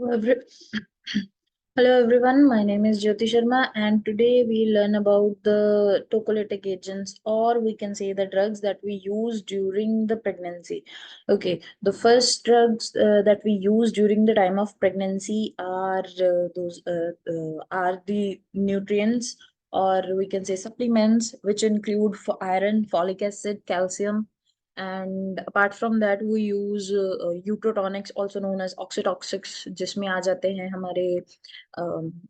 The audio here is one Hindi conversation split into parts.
Hello, Hello everyone, my name is Jyoti Sharma and today we learn about the tocolytic agents, or we can say the drugs that we use during the pregnancy. Okay, the first drugs that we use during the time of pregnancy are the nutrients, or we can say supplements, which include iron, folic acid, calcium. And apart from that we use uterotonics, also known as oxytoxics, जिसमें आ जाते हैं हमारे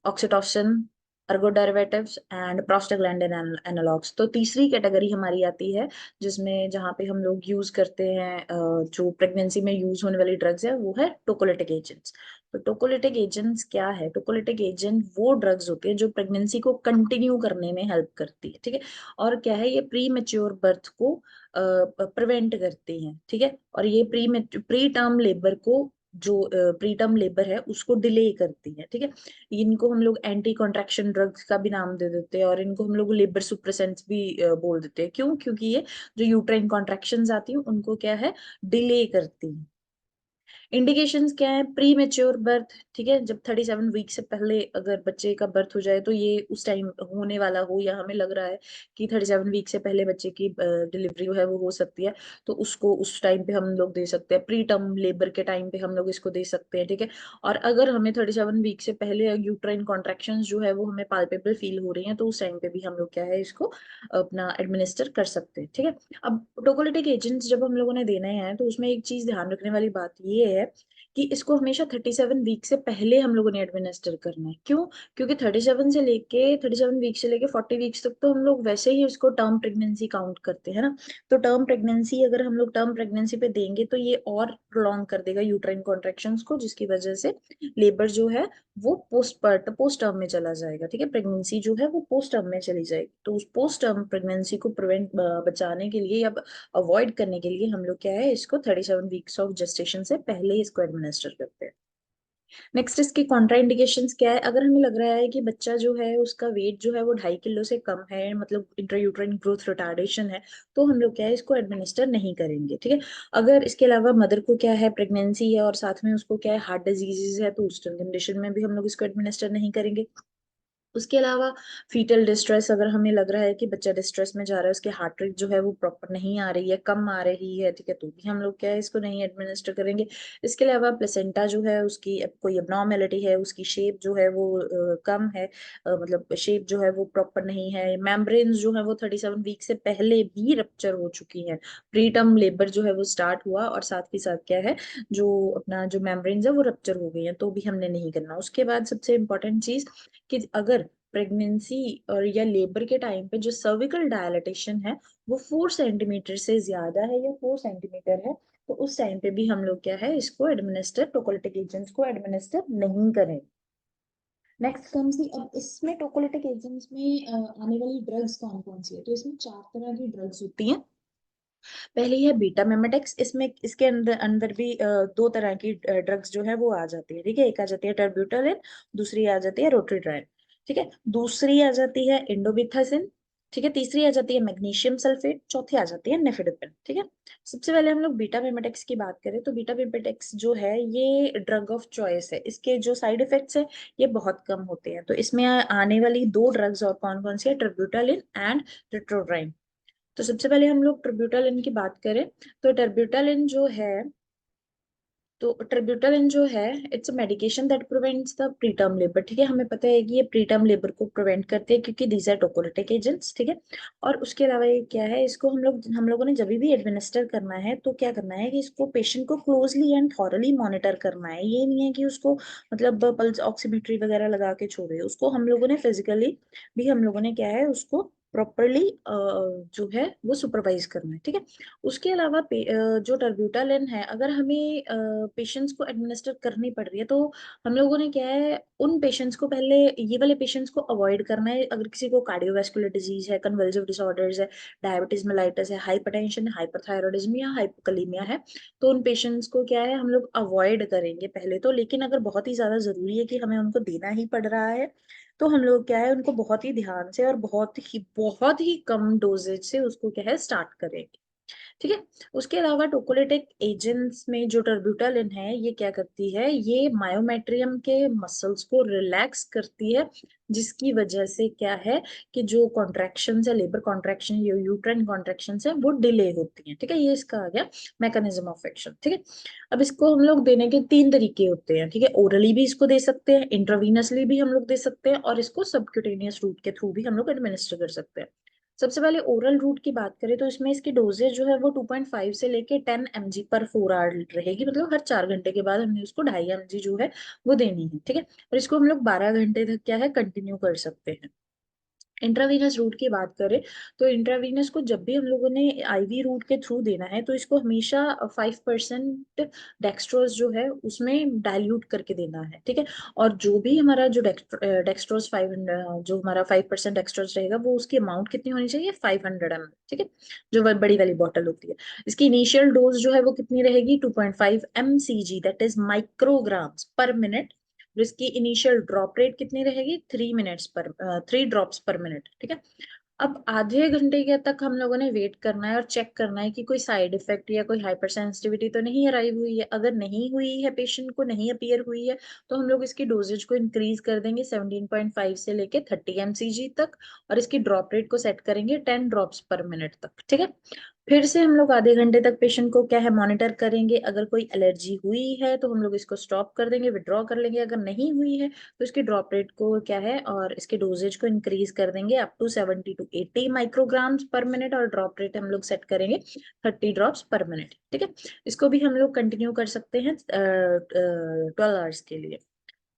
oxytocin, Ergo derivatives and prostaglandin analogues. तो तीसरी कैटेगरी हमारी आती है जिसमें जहाँ पे हम लोग यूज करते हैं जो प्रेगनेंसी में यूज होने वाली ड्रग्स है वो है टोकोलिटिक एजेंट्स। तो टोकोलिटिक एजेंट्स क्या है? टोकोलिटिक एजेंट वो ड्रग्स होते हैं जो प्रेगनेंसी को कंटिन्यू करने में हेल्प करती है, ठीक है। और क्या है, ये प्री मेच्योर बर्थ को प्रिवेंट करती हैं, ठीक है। और ये प्री टर्म लेबर को, जो प्री टर्म लेबर है उसको डिले करती है, ठीक है। इनको हम लोग एंटी कॉन्ट्रैक्शन ड्रग्स का भी नाम दे देते हैं, और इनको हम लोग लेबर सुप्रेसेंट्स भी बोल देते हैं। क्यों? क्योंकि ये जो यूट्राइन कॉन्ट्रैक्शंस आती हैं उनको क्या है, डिले करती है। इंडिकेशंस क्या है? प्री मेच्योर बर्थ, ठीक है। जब 37 वीक से पहले अगर बच्चे का बर्थ हो जाए तो ये उस टाइम होने वाला हो, या हमें लग रहा है कि 37 वीक से पहले बच्चे की डिलीवरी है वो हो सकती है, तो उसको उस टाइम पे हम लोग दे सकते हैं। प्री टर्म लेबर के टाइम पे हम लोग इसको दे सकते हैं, ठीक है। और अगर हमें 37 वीक से पहले यूट्राइन कॉन्ट्रैक्शंस जो है वो हमें पाल्पेबल फील हो रही हैं, तो उस टाइम पे भी हम लोग क्या है, इसको अपना एडमिनिस्टर कर सकते हैं, ठीक है। अब टोकोलिटिक एजेंट्स जब हम लोगों ने देने हैं तो उसमें एक चीज ध्यान रखने वाली बात ये है कि इसको हमेशा 37 वीक से पहले हम लोगों ने एडमिनिस्टर करना है। क्यों? क्योंकि 37 वीक से लेके 40 वीक्स तक तो हम लोग वैसे ही उसको टर्म प्रेगनेंसी काउंट करते हैं ना। तो टर्म प्रेगनेंसी अगर हम लोग टर्म प्रेगनेंसी पे देंगे तो ये और प्रोलॉन्ग कर देगा यूट्राइन कॉन्ट्रैक्शंस को, जिसकी वजह से लेबर जो है वो पोस्ट टर्म में चला जाएगा, ठीक है। प्रेगनेंसी जो है वो पोस्ट टर्म में चली जाएगी। तो उस पोस्ट टर्म प्रेगनेंसी को प्रिवेंट बचाने के लिए या अवॉइड करने के लिए हम लोग क्या है, इसको 37 वीक्स ऑफ जेस्टेशन से पहले ही इसको एडमिनिस्टर करते हैं। नेक्स्ट, इसकी कॉन्ट्रा इंडिकेशंस क्या है? अगर हमें लग रहा है कि बच्चा जो है उसका वेट जो है वो 2.5 किलो से कम है, मतलब इंट्रायूट्राइन ग्रोथ रिटार्डेशन है, तो हम लोग क्या है, इसको एडमिनिस्टर नहीं करेंगे, ठीक है। अगर इसके अलावा मदर को क्या है, प्रेगनेंसी है और साथ में उसको क्या है, हार्ट डिजीजेस है, तो उस कंडीशन में भी हम लोग इसको एडमिनिस्टर नहीं करेंगे। उसके अलावा फीटल डिस्ट्रेस, अगर हमें लग रहा है कि बच्चा डिस्ट्रेस में जा रहा है, उसकी हार्ट रेट जो है वो प्रॉपर नहीं आ रही है, कम आ रही है, ठीक है, तो भी हम लोग क्या है, इसको नहीं एडमिनिस्टर करेंगे। इसके अलावा प्लेसेंटा जो है उसकी कोई एबनॉर्मेलिटी है, उसकी शेप जो है वो कम है, मतलब शेप जो है वो प्रॉपर नहीं है, मेम्ब्रेन्स जो है वो 37 वीक से पहले भी रप्चर हो चुकी है, प्री टर्म लेबर जो है वो स्टार्ट हुआ और साथ ही साथ क्या है, जो अपना जो मेम्ब्रेन्स है वो रप्चर हो गई है, तो भी हमने नहीं करना। उसके बाद सबसे इम्पोर्टेंट चीज कि अगर प्रेगनेंसी और या लेबर के टाइम पे जो सर्विकल डायलिटेशन है वो 4 सेंटीमीटर से ज्यादा है या 4 सेंटीमीटर है, तो उस टाइम पे भी हम लोग क्या है, इसको एडमिनिस्टर टोकोलिटिक एजेंट्स को एडमिनिस्टर नहीं करें। नेक्स्ट कम्स दी, अब इसमें टोकोलिटिक एजेंट्स में आने वाली ड्रग्स कौन कौन सी है? तो इसमें 4 तरह की ड्रग्स होती हैं। पहली है बीटा मेमेटिक्स। इसमें इसके अंदर अंदर भी 2 तरह की ड्रग्स जो है वो आ जाती है, ठीक है। एक आ जाती है टर्ब्यूटालिन, दूसरी आ जाती है रोट्रीड्राइन, ठीक है। दूसरी आ जाती है इंडोबिथासिन, ठीक है। तीसरी आ जाती है मैग्नीशियम सल्फेट, चौथी आ जाती है नेफेडिपिन, ठीक है। सबसे पहले हम लोग बीटा मेमेटिक्स की बात करें तो बीटा मेमेटिक्स जो है ये ड्रग ऑफ चॉइस है। इसके जो साइड इफेक्ट्स है ये बहुत कम होते हैं। तो इसमें आने वाली 2 ड्रग्स और कौन कौन सी है, टर्ब्यूटालिन एंड रिट्रोड्राइन। तो सबसे पहले हम लोग ट्रिब्यूटालिन की बात करें तो ट्रिब्यूटालिन जो है it's a medication that prevents the preterm labour, ठीक है। हमें पता है कि ये प्रीटर्म लेबर को प्रिवेंट करते हैं क्योंकि दीज आर टोकोलिटिक एजेंट्स, ठीक है। और उसके अलावा ये क्या है, इसको हम लोगों ने जब भी एडमिनिस्टर करना है तो क्या करना है कि इसको पेशेंट को क्लोजली एंड थॉरली मॉनिटर करना है। ये नहीं है कि उसको मतलब पल्स ऑक्सीमीट्री वगैरह लगा के छोड़े, उसको हम लोगों ने फिजिकली भी हम लोगों ने क्या है, उसको प्रॉपरली जो है वो सुपरवाइज करना है, ठीक है। उसके अलावा जो टर्ब्यूटालिन है, अगर हमें पेशेंट्स को एडमिनिस्टर करनी पड़ रही है तो हम लोगों ने क्या है, उन पेशेंट्स को पहले, ये वाले पेशेंट्स को अवॉइड करना है। अगर किसी को कार्डियोवैस्कुलर डिजीज है, कन्वल्सिव डिसऑर्डर्स है, डायबिटीज मेलाइटिस है, हाइपरटेंशन है, हाइपरथायरॉयडिज्म या हाइपोकलीमिया है, तो उन पेशेंट्स को क्या है, हम लोग अवॉइड करेंगे पहले तो। लेकिन अगर बहुत ही ज्यादा जरूरी है कि हमें उनको देना ही पड़ रहा है तो हम लोग क्या है, उनको बहुत ही ध्यान से और बहुत ही कम डोजेज से उसको क्या है स्टार्ट करेंगे, ठीक है। उसके अलावा टोकोलिटिक एजेंट्स में जो टर्ब्यूटालिन है ये क्या करती है, ये मायोमेट्रियम के मसल्स को रिलैक्स करती है, जिसकी वजह से क्या है कि जो कॉन्ट्रैक्शन है, लेबर कॉन्ट्रैक्शन, ये यूट्राइन कॉन्ट्रैक्शन है, वो डिले होती है। ठीक है, ये इसका आ गया मैकेनिज्म ऑफ एक्शन। ठीक है। अब इसको हम लोग देने के तीन तरीके होते हैं। ठीक है, ओरली भी इसको दे सकते हैं, इंट्रावीनसली भी हम लोग दे सकते हैं, और इसको सबक्यूटेनियस रूट के थ्रू भी हम लोग एडमिनिस्टर कर सकते हैं। सबसे पहले ओरल रूट की बात करें तो इसमें इसकी डोजेज जो है वो 2.5 से लेके 10 mg पर 4 आवर रहेगी, मतलब हर 4 घंटे के बाद हमने उसको 2.5 mg जो है वो देनी है। ठीक है, और इसको हम लोग 12 घंटे तक क्या है कंटिन्यू कर सकते हैं। इंट्रावीनस रूट की बात करें तो इंट्रावीनस को जब भी हम लोगों ने आईवी रूट के थ्रू देना है तो इसको हमेशा 5% डेक्सट्रोज जो है उसमें डाइल्यूट करके देना है। ठीक है, और जो भी हमारा जो डेक्सट्रोज 500, जो हमारा 5% डेक्सट्रोज रहेगा वो उसकी अमाउंट कितनी होनी चाहिए, 500 ml। ठीक है, जो बड़ी वाली बॉटल होती है। इसकी इनिशियल डोज जो है वो कितनी रहेगी, 2.5 mcg, that is micrograms per minute. और इसकी इनिशियल ड्रॉप रेट कितनी रहेगी, 3 ड्रॉप्स पर मिनट। ठीक है, अब आधे घंटे के तक हम लोगों ने वेट करना है और चेक करना है कि कोई साइड इफेक्ट या कोई हाइपर सेंसिटिविटी तो नहीं अराइव हुई है। अगर नहीं हुई है, पेशेंट को नहीं अपीयर हुई है, तो हम लोग इसकी डोजेज को इंक्रीज कर देंगे 17.5 से लेके 30 mcg तक, और इसकी ड्रॉप रेट को सेट करेंगे 10 ड्रॉप्स पर मिनट तक। ठीक है, फिर से हम लोग आधे घंटे तक पेशेंट को क्या है मॉनिटर करेंगे। अगर कोई एलर्जी हुई है तो हम लोग इसको स्टॉप कर देंगे, विड्रॉ कर लेंगे। अगर नहीं हुई है तो इसकी ड्रॉप रेट को क्या है और इसके डोजेज को इंक्रीज कर देंगे up to 70 to 80 micrograms per minute, और ड्रॉप रेट हम लोग सेट करेंगे 30 ड्रॉप्स पर मिनट। ठीक है, इसको भी हम लोग कंटिन्यू कर सकते हैं 12 आवर्स के लिए।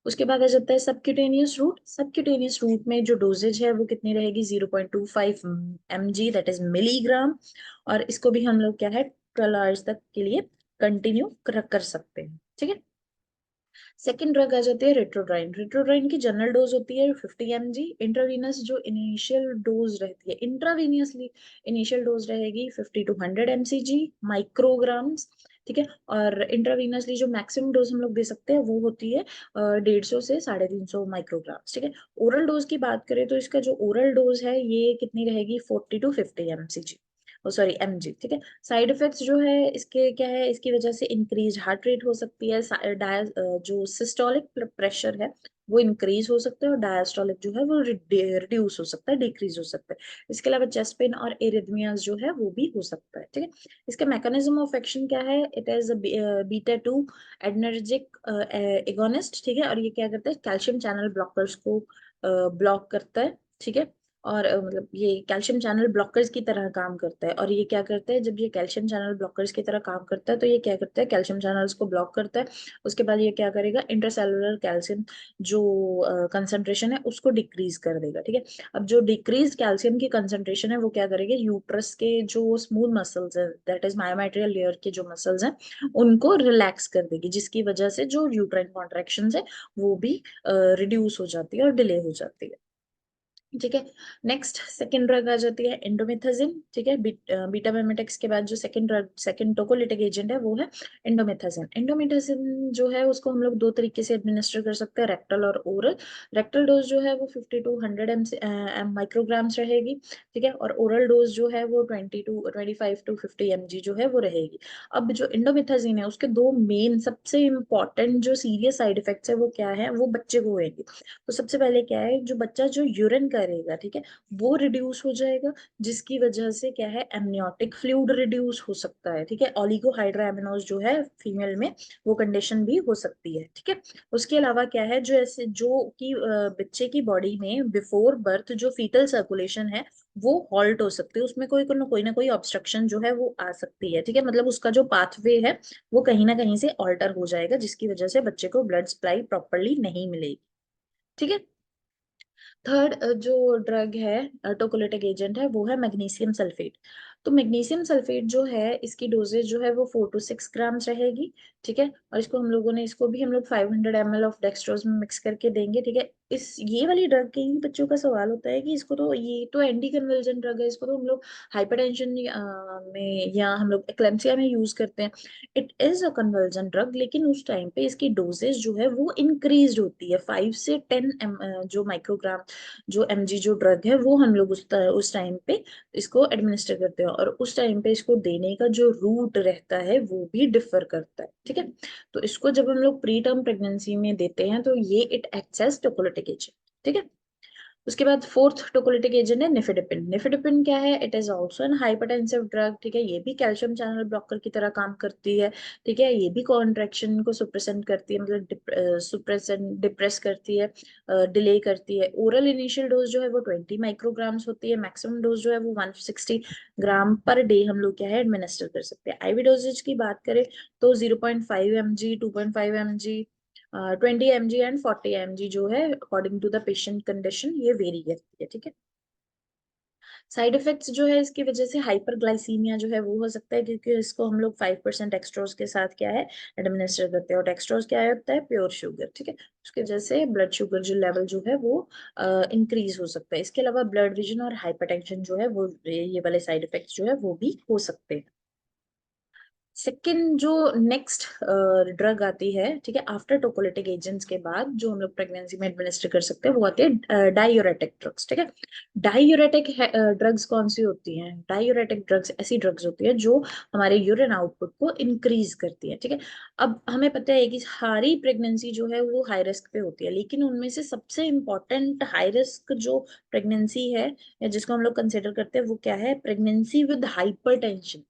उसके बाद आ जाता है सबक्यूटेनियस रूट। सबक्यूटेनियस रूट में जो डोजेज है वो कितनी रहेगी, 0.25 mg, दैट इज मिलीग्राम, और इसको भी हम लोग क्या है 12 आवर्स तक के लिए कंटिन्यू कर सकते हैं। ठीक है, सेकेंड ड्रग आ जाती है रेट्रोड्राइन। रेट्रोड्राइन की जनरल डोज होती है 50 mg। इंट्रावीनस जो इनिशियल डोज रहती है, इंट्रावीनियसली इनिशियल डोज रहेगी 50 to 100 mcg माइक्रोग्राम्स। ठीक है, और इंट्रावीनसली जो मैक्सिमम डोज हम लोग दे सकते हैं वो होती है 150 से 350 माइक्रोग्राम्स। ठीक है, ओरल डोज की बात करें तो इसका जो ओरल डोज है ये कितनी रहेगी, 40 to 50 mcg, oh sorry mg। ठीक है, साइड इफेक्ट्स जो है इसके क्या है, इसकी वजह से इंक्रीज हार्ट रेट हो सकती है, जो सिस्टोलिक प्रेशर है वो इंक्रीज हो सकता है, और डायस्टोलिक जो है वो रिड्यूस हो सकता है, डिक्रीज हो सकता है। इसके अलावा चेस्ट पेन और एरिथमियाज जो है वो भी हो सकता है। ठीक है, इसका मैकेनिज्म ऑफ एक्शन क्या है, इट इज बीटा 2 एडनर्जिक एगोनिस्ट। ठीक है, और ये क्या करता है, कैल्शियम चैनल ब्लॉकर्स को ब्लॉक करता है। ठीक है, और मतलब ये कैल्शियम चैनल ब्लॉकर्स की तरह काम करता है। और ये क्या करता है, जब ये कैल्शियम चैनल ब्लॉकर्स की तरह काम करता है तो ये क्या करता है, कैल्शियम चैनल्स को ब्लॉक करता है। उसके बाद ये क्या करेगा, इंटरसेलुलर कैल्शियम जो कंसंट्रेशन है उसको डिक्रीज कर देगा। ठीक है, अब जो डिक्रीज कैल्शियम की कंसंट्रेशन है वो क्या करेगा, यूट्रस के जो स्मूथ मसल्स है, दैट इज मायोमेट्रियल लेयर के जो मसल्स हैं उनको रिलैक्स कर देगी, जिसकी वजह से जो यूट्राइन कॉन्ट्रैक्शन है वो भी रिड्यूस हो जाती है और डिले हो जाती है। ठीक है, नेक्स्ट सेकंड ड्रग आ जाती है इंडोमेथाजिन। ठीक है, बीटा मेमेटिक्स के बाद जो सेकंड ड्रग, सेकंड टोकोलिटिक एजेंट है वो है इंडोमेथाजिन। इंडोमेथाजिन जो है उसको हम लोग दो तरीके से एडमिनिस्टर कर सकते हैं, रेक्टल और ओरल। रेक्टल डोज जो है वो 50 to 100 माइक्रोग्राम्स रहेगी। ठीक है, और ओरल डोज जो है वो 25 to 50 mg जो है वो रहेगी। अब जो इंडोमेथाजिन है उसके दो मेन सबसे इंपॉर्टेंट जो सीरियस साइड इफेक्ट्स है वो क्या है, वो बच्चे को होंगे। तो सबसे पहले क्या है, जो बच्चा जो यूरिन करेगा, ठीक है, वो रिड्यूस हो जाएगा, जिसकी वजह से क्या है, एमनियोटिक फ्लूइड रिड्यूस हो सकता है। ठीक है, ओलिगोहाइड्रोएमिनोज जो है फीमेल में वो कंडीशन भी हो सकती है। ठीक है, उसके अलावा क्या है, जो ऐसे जो कि बच्चे की बॉडी में बिफोर बर्थ जो फीटल सर्कुलेशन है वो हॉल्ट हो सकती है, उसमें कोई ना कोई ऑब्स्ट्रक्शन जो है वो आ सकती है। ठीक है, मतलब उसका जो पाथवे है वो कहीं ना कहीं से ऑल्टर हो जाएगा, जिसकी वजह से बच्चे को ब्लड सप्लाई प्रॉपरली नहीं मिलेगी। ठीक है, थर्ड जो ड्रग है टोकोलिटिक एजेंट है वो है मैग्नीशियम सल्फेट। तो मैग्नीशियम सल्फेट जो है इसकी डोजेज जो है वो 4 to 6 ग्राम्स रहेगी। ठीक है, और इसको हम लोग 500 ml ऑफ डेक्सट्रोज में मिक्स करके देंगे। ठीक है, इस ये वाली ड्रग के ही बच्चों का सवाल होता है कि इसको तो, ये तो एंटी कन्वल्जेंट ड्रग है, इसको तो हम लोग हाइपरटेंशन में या हम लोग एक्लेम्सिया में यूज करते हैं। It is a convulsant drug, लेकिन उस टाइम पे इसकी डोजेज जो है वो इंक्रीज होती है, 5 से 10 जो माइक्रोग्राम, जो mg जो ड्रग है वो हम लोग उस टाइम पे इसको एडमिनिस्टर करते हैं। और उस टाइम पे इसको देने का जो रूट रहता है वो भी डिफर करता है, ठीक है। तो इसको जब हम लोग प्री टर्म प्रेगनेंसी में देते हैं तो ये इट एक्ट्स एज टोकोलिटिक एजेंट, ठीक है। उसके बाद फोर्थ टोकोलिटिक एजेंट है निफेडिपिन। निफेडिपिन क्या है? It is also an hypertensive drug, ठीक है। ये भी कैल्शियम चैनल ब्लॉकर की तरह काम करती है, ठीक है। ये भी कॉन्ट्रैक्शन को सुप्रेसेंट करती है, मतलब सुप्रेसेंट डिप्रेस करती है, डिले करती है। ओरल इनिशियल डोज जो है वो 20 माइक्रोग्राम्स होती है, मैक्सिमम डोज जो है वो 160 ग्राम पर डे हम लोग क्या है एडमिनिस्टर कर सकते हैं। आईवी डोजेज की बात करें तो 0.5 mg, 2.5 mg, 20 mg and 40 mg जो है according to the patient condition ये वेरी करती है, ठीक है। साइड इफेक्ट्स जो है इसकी वजह से हाइपरग्लाइसीमिया जो है वो हो सकता है, क्योंकि इसको हम लोग 5% एक्सट्रोज के साथ क्या है एडमिनिस्टर करते हैं। और एक्सट्रोज क्या होता है? प्योर शुगर, ठीक है। उसकी वजह से ब्लड शुगर जो लेवल जो है वो इंक्रीज हो सकता है। इसके अलावा ब्लड विजन और हाइपरटेंशन जो है वो, ये वाले साइड इफेक्ट्स जो है वो भी हो सकते हैं। सेकेंड जो नेक्स्ट ड्रग आती है, ठीक है, आफ्टर टोकोलिटिक एजेंट्स के बाद जो हम लोग प्रेगनेंसी में एडमिनिस्टर कर सकते हैं वो आती है डायूरेटिक ड्रग्स, ठीक है। डायूरेटिक ड्रग्स कौन सी होती हैं? डायूरेटिक ड्रग्स ऐसी ड्रग्स होती है जो हमारे यूरिन आउटपुट को इंक्रीज करती है, ठीक है। अब हमें पता है कि सारी प्रेगनेंसी जो है वो हाई रिस्क पे होती है, लेकिन उनमें से सबसे इम्पोर्टेंट हाई रिस्क जो प्रेगनेंसी है या जिसको हम लोग कंसिडर करते हैं वो क्या है? प्रेगनेंसी विद हाइपरटेंशन,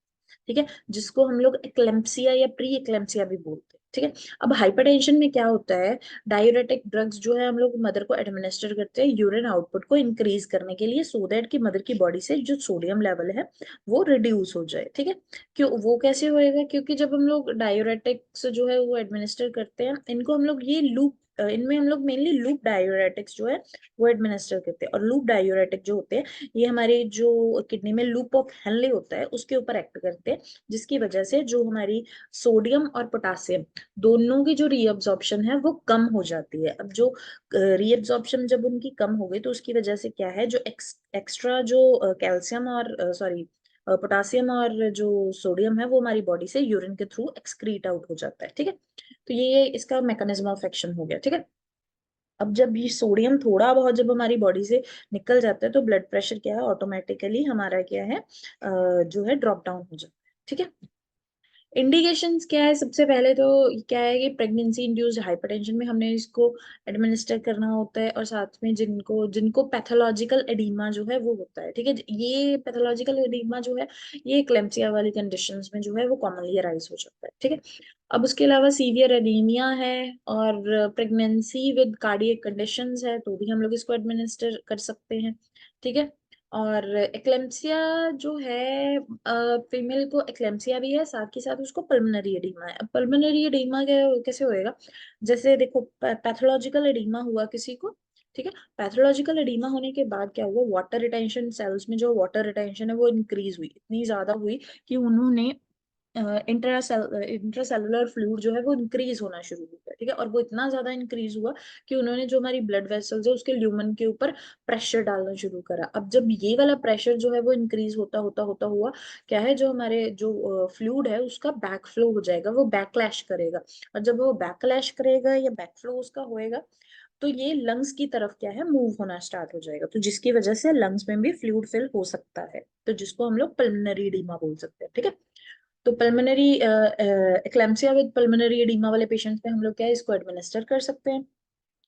ठीक है, जिसको हम लोग एक्लेम्पसिया या प्री एक्लेम्पसिया भी बोलते हैं, ठीक है। अब हाइपरटेंशन में क्या होता है? डायूरेटिक ड्रग्स जो है हम लोग मदर को एडमिनिस्टर करते हैं यूरिन आउटपुट को इंक्रीज करने के लिए, सो दैट कि मदर की बॉडी से जो सोडियम लेवल है वो रिड्यूस हो जाए, ठीक है। क्यों वो कैसे होएगा? क्योंकि जब हम लोग डायूरेटिक्स जो है वो एडमिनिस्टर करते हैं, इनको हम लोग ये लूप, इनमें हम लोग मेनली लूप डायूरेटिक्स जो है वो एडमिनिस्टर करते हैं। और लूप डायूरेटिक जो होते हैं ये हमारे जो किडनी में लूप ऑफ हेनले होता है उसके ऊपर एक्ट करते हैं, जिसकी वजह से जो हमारी सोडियम और पोटासियम दोनों की जो रीअब्जॉर्प्शन है वो कम हो जाती है। अब जो रीअब्जॉर्प्शन जब उनकी कम हो गई तो उसकी वजह से क्या है, जो एक्स्ट्रा जो कैल्शियम और सॉरी पोटासियम और जो सोडियम है वो हमारी बॉडी से यूरिन के थ्रू एक्सक्रीट आउट हो जाता है, ठीक है। तो ये इसका मैकेनिज्म ऑफ एक्शन हो गया, ठीक है। अब जब ये सोडियम थोड़ा बहुत जब हमारी बॉडी से निकल जाता है तो ब्लड प्रेशर क्या है ऑटोमेटिकली हमारा क्या है जो है ड्रॉप डाउन हो जाता है, ठीक है। इंडिकेशंस क्या है? सबसे पहले तो क्या है कि प्रेगनेंसी इंड्यूस्ड हाइपरटेंशन में हमने इसको एडमिनिस्टर करना होता है, और साथ में जिनको जिनको पैथोलॉजिकल एडीमा जो है वो होता है, ठीक है। ये पैथोलॉजिकल एडीमा जो है ये क्लेम्सिया वाली कंडीशंस में जो है वो कॉमनली अराइज हो जाता है, ठीक है। अब उसके अलावा सीवियर एनीमिया है और प्रेगनेंसी विद कार्डियक कंडीशंस है तो भी हम लोग इसको एडमिनिस्टर कर सकते हैं, ठीक है। और एक्लेम्सिया जो है फीमेल को एक्लेम्सिया भी है, साथ के साथ उसको पल्मोनरी एडीमा है। अब पल्मोनरी एडीमा कैसे होएगा? जैसे देखो पैथोलॉजिकल एडीमा हुआ किसी को, ठीक है। पैथोलॉजिकल एडीमा होने के बाद क्या हुआ? वाटर रिटेंशन सेल्स में जो वाटर रिटेंशन है वो इंक्रीज हुई, इतनी ज्यादा हुई कि उन्होंने इंट्रासेलुलर फ्लूइड जो है वो इंक्रीज होना शुरू हो गया, ठीक है। और वो इतना ज्यादा इंक्रीज हुआ कि उन्होंने जो हमारी ब्लड वेसल्स है उसके ल्यूमन के ऊपर प्रेशर डालना शुरू करा। अब जब ये वाला प्रेशर जो है वो इंक्रीज होता होता होता हुआ क्या है, जो हमारे जो फ्लूइड है उसका बैक फ्लो हो जाएगा, वो बैकलैश करेगा। और जब वो बैकलैश करेगा या बैक फ्लो उसका होएगा तो ये लंग्स की तरफ क्या है मूव होना स्टार्ट हो जाएगा, तो जिसकी वजह से लंग्स में भी फ्लूइड फिल हो सकता है, तो जिसको हम लोग पल्मोनरी एडीमा बोल सकते हैं, ठीक है। तो पल्मोनरी एक्लैम्सिया विद पल्मोनरी एडीमा वाले पेशेंट्स में हम लोग क्या है इसको एडमिनिस्टर कर सकते हैं।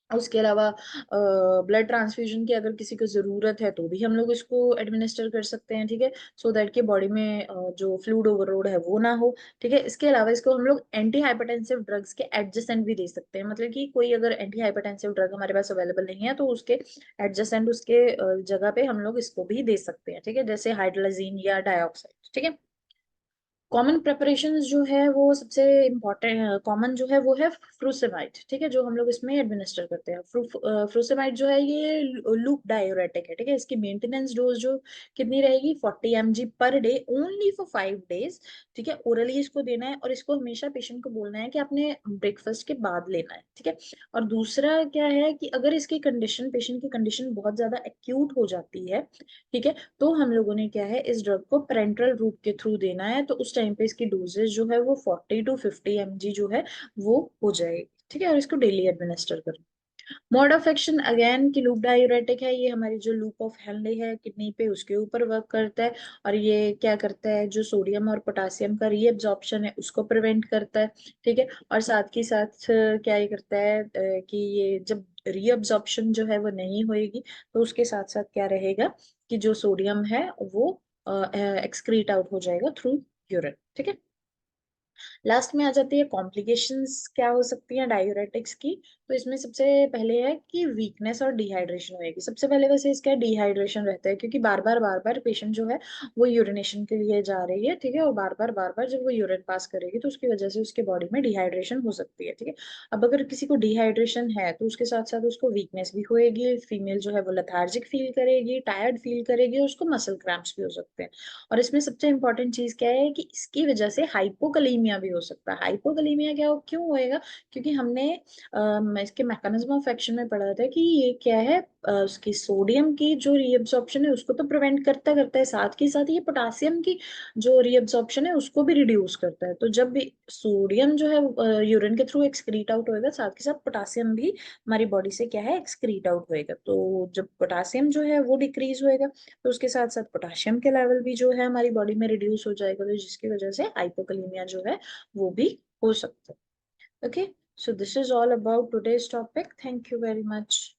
उसके अलावा ब्लड ट्रांसफ्यूजन की अगर किसी को जरूरत है तो भी हम लोग इसको एडमिनिस्टर कर सकते हैं, ठीक है, सो दैट कि बॉडी में जो फ्लूइड ओवरलोड है वो ना हो, ठीक है। इसके अलावा इसको हम लोग एंटी हाइपरटेंसिव ड्रग्स के एडजेसेंट भी दे सकते हैं, मतलब कि कोई अगर एंटी हाइपरटेंसिव ड्रग हमारे पास अवेलेबल नहीं है तो उसके एडजेसेंट उसके जगह पे हम लोग इसको भी दे सकते हैं, ठीक है, जैसे हाइड्रोलाजीन या डाइऑक्साइड, ठीक है। कॉमन प्रेपरेशंस जो है वो सबसे इम्पोर्टेंट कॉमन जो है वो है फ्रूसेमाइड, ठीक है, जो हम लोग इसमें एडमिनिस्टर करते हैं। फ्रूसेमाइड जो है ये लूप डायूरेटिक है, ठीक है। इसकी मेंटेनेंस डोज जो कितनी रहेगी, 40 mg per day only for 5 days, ठीक है। ओरली इसको देना है और इसको हमेशा पेशेंट को बोलना है कि आपने ब्रेकफास्ट के बाद लेना है, ठीक है। और दूसरा क्या है कि अगर इसकी कंडीशन, पेशेंट की कंडीशन बहुत ज्यादा एक्यूट हो जाती है, ठीक है, तो हम लोगों ने क्या है इस ड्रग को पेरेंटल रूट के थ्रू देना है। तो उस टाइम पे इसकी डोजेज जो है वो 40 to 50 mg जो है वो हो जाएगी, ठीक है। और इसको डेली एडमिनिस्टर करें। मोड ऑफ एक्शन अगेन की लूप डायूरेटिक है, ये हमारी जो लूप ऑफ हेनले है किडनी पे उसके ऊपर वर्क करता है। और ये क्या करता है, जो सोडियम और पोटासियम का रीअब्जॉर्प्शन है उसको प्रिवेंट करता है, ठीक है। और साथ के साथ क्या ये करता है कि ये जब रीअब्जॉर्प्शन जो है वो नहीं होएगी तो उसके साथ साथ क्या रहेगा कि जो सोडियम है वो एक्सक्रीट आउट हो जाएगा थ्रू यूरिन, ठीक है। लास्ट में आ जाती है कॉम्प्लिकेशंस क्या हो सकती हैं डायूरेटिक्स की। तो इसमें सबसे पहले है कि वीकनेस और डिहाइड्रेशन होएगी। सबसे पहले वैसे इसका डिहाइड्रेशन रहता है, क्योंकि बार बार पेशेंट जो है वो यूरिनेशन के लिए जा रही है, ठीक है। और बार बार जब वो यूरिन पास करेगी तो उसकी वजह से उसके बॉडी में डिहाइड्रेशन हो सकती है, ठीक है। अब अगर किसी को डिहाइड्रेशन है तो उसके साथ साथ उसको वीकनेस भी होएगी, फीमेल जो है वो लेथार्जिक फील करेगी, टायर्ड फील करेगी, और उसको मसल क्रैम्प्स भी हो सकते हैं। और इसमें सबसे इंपॉर्टेंट चीज क्या है कि इसकी वजह से हाइपोकलीमिया भी हो सकता है। हाइपोकलीमिया क्या क्यों होएगा, क्योंकि हमने इसके मैकेनिज्म ऑफ एक्शन में पढ़ा था कि ये क्या है, उसकी सोडियम की जो रीअब्सॉर्प्शन है उसको तो प्रिवेंट करता करता है, साथ ही साथ ये पोटासियम की जो रीअब्सॉर्प्शन है उसको भी रिड्यूस करता है। तो जब भी सोडियम जो है यूरिन के थ्रू एक्सक्रीट आउट होएगा, साथ के साथ पोटासियम भी हमारी बॉडी से क्या है एक्सक्रीट आउट होएगा। तो जब पोटासियम जो है वो डिक्रीज होएगा तो उसके साथ साथ पोटाशियम के लेवल भी जो है हमारी बॉडी में रिड्यूस हो जाएगा, तो जिसकी वजह से हाइपोकलीमिया जो है वो भी हो सकता है। Okay, so this is all about today's topic. Thank you very much.